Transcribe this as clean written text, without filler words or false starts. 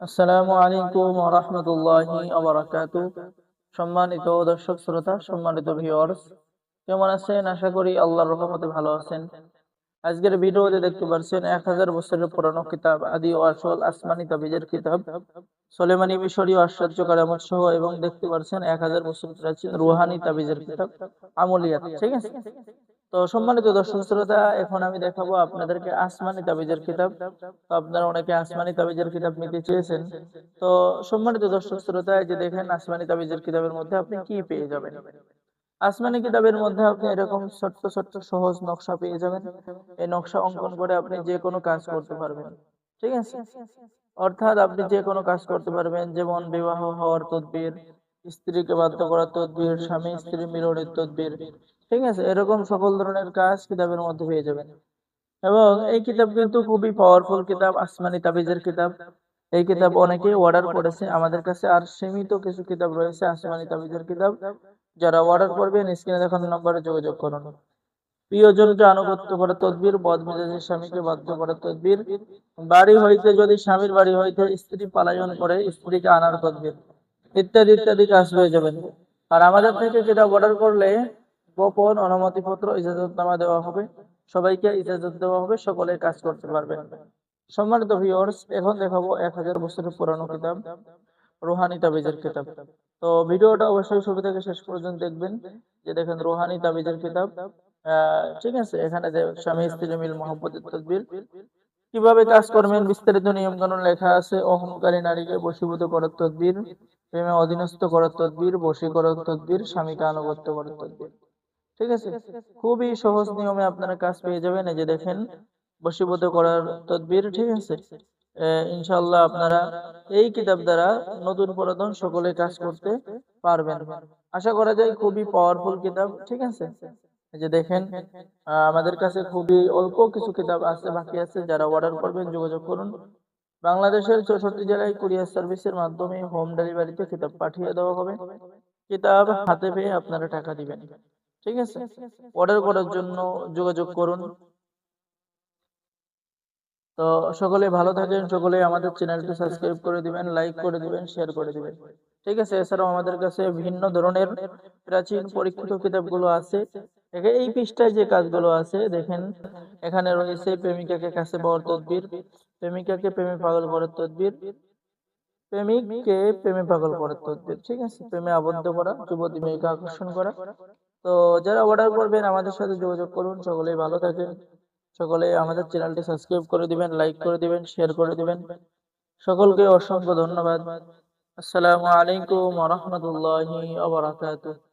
আসসালামু আলাইকুম ওয়া রাহমাতুল্লাহি ওয়া বারাকাতুহু। সম্মানিত দর্শক শ্রোতা, সম্মানিত ভিউয়ার্স, কেমন আছেন? আশা করি আল্লাহর রহমতে ভালো আছেন। আজকের ভিডিওতে দেখতে পাচ্ছেন 1000 বছরের পুরানো কিতাব আদি ও আসল আসমানি তাবিজের কিতাব সুলেমানি মিশরীয় আশ্চর্য কারামত সহ, এবং দেখতে পাচ্ছেন 1000 বছর প্রাচীন রুহানি তাবিজের কিতাব আমলিয়াত। ঠিক আছে? তো সম্মানিত দর্শক শ্রোতা, এখন আমি দেখাবো আপনাদেরকে আসমানি তাবিজের কিতাব। তো আপনারা অনেকে আসমানি তাবিজের কিতাব নিতে চেয়েছেন। তো সম্মানিত দর্শক শ্রোতা, এই যে দেখেন আসমানি তাবিজের কিতাবের মধ্যে আপনি কি পেয়ে যাবেন। আসমানি কিতাবের মধ্যে আপনি এরকম ছোট্ট ছোট্ট সহজ নকশা পেয়ে যাবেন। এই নকশা অঙ্কন করে আপনি যে কোনো কাজ করতে পারবেন। ঠিক আছে? অর্থাৎ আপনি যে কোনো কাজ করতে পারবেন, যেমন বিবাহ হওয়ার তদবির, স্ত্রীকে বাধ্য করার তদবির, স্বামী স্ত্রী মিলনের তদবির। ঠিক আছে? এরকম সকল ধরনের কাজ কিতাবের মধ্যে পেয়ে যাবেন। এবং এই কিতাব কিন্তু খুবই পাওয়ারফুল কিতাব, আসমানি তাবিজের কিতাব। এই কিতাব অনেকেই অর্ডার করেছে আমাদের কাছে, আর সীমিত কিছু কিতাব রয়েছে আসমানি তাবিজের কিতাব। যারা অর্ডার করবেন স্ক্রিনে দেখানো নম্বরে যোগাযোগ করুন। প্রিয়জনকে আনুগত্য করা তদবির, বদমেজাজের স্বামীকে বাধ্য করা তদবির, বাড়ি হইতে যদি স্বামীর বাড়ি হইতে স্ত্রী পলায়ন করে স্ত্রীকে আনার তদবির, ইত্যাদি ইত্যাদি কাজ হয়ে যাবেন। আর আমাদের থেকে যেটা অর্ডার করলে গোপন অনুমতিপত্র ইজাজতনামা দেওয়া হবে, সবাইকে ইজাজত দেওয়া হবে, সকলে কাজ করতে পারবেন। সম্মানিত ভিউয়ার্স, এখন দেখাবো 1000 বছরের পুরানো কিতাব রুহানি তাবিজের কিতাব। তো ভিডিওটা অবশ্যই শুরু থেকে শেষ পর্যন্ত দেখবেন। যে দেখেন রুহানি তাবিজের কিতাব। ঠিক আছে, এখানে যে স্বামী স্ত্রী মিল মহব্বতের তদবির, কিভাবে কাজ করবেন বিস্তারিত নিয়ম কানুন লেখা আছে। অহংকারী নারীকে বশীভূত করার তদবির, প্রেমে অধীনস্থ করার তদবির, বশী করার তদবির, স্বামীকে আনুগত্য করার তদবির। ঠিক আছে, খুবই সহজ নিয়মে আপনারা কাজ পেয়ে যাবেন। এই যে দেখেন বশীভূত করার তদবির। ঠিক আছে, ইনশাআল্লাহ আপনারা এই কিতাব দ্বারা নতুন পুরাতন সকলে কাজ করতে পারবেন। আশা করা যায় খুবই পাওয়ারফুল কিতাব। ঠিক আছে, এই যে দেখেন আমাদের কাছে খুবই অল্প কিছু কিতাব আছে, বাকি আছে। যারা অর্ডার করবেন যোগাযোগ করুন। বাংলাদেশের 64 জেলায় কুরিয়ার সার্ভিসের মাধ্যমে হোম ডেলিভারিতে কিতাব পাঠিয়ে দেওয়া হবে। কিতাব হাতে পেয়ে আপনারা টাকা দিবেন। ঠিক আছে, অর্ডার করার জন্য যোগাযোগ করুন। তো সকলে ভালো থাকেন, সকলে আমাদের চ্যানেলটি সাবস্ক্রাইব করে দিবেন, লাইক করে দিবেন, শেয়ার করে দিবেন। ঠিক আছে, এছাড়াও আমাদের কাছে ভিন্ন ধরনের প্রাচীন পরীক্ষিত কিতাবগুলো আছে। এই পৃষ্ঠায় যে কাজগুলো আছে দেখেন, এখানে রয়েছে প্রেমিকাকে কাছে পাওয়ার তদবির, প্রেমিকাকে প্রেমে পাগল করার তদবির, প্রেমিককে প্রেমে পাগল করার তদবির। ঠিক আছে, প্রেমে আবদ্ধ করা, যুবতী মেয়েকে আকর্ষণ করা। তো যারা অর্ডার করবেন আমাদের সাথে যোগাযোগ করুন। সকলেই ভালো থাকেন, সকলে আমাদের চ্যানেলটি সাবস্ক্রাইব করে দিবেন, লাইক করে দিবেন, শেয়ার করে দিবেন। সকলকে অসংখ্য ধন্যবাদ। আসসালামু আলাইকুম ওয়া রাহমাতুল্লাহি ওয়া বারাকাতুহু।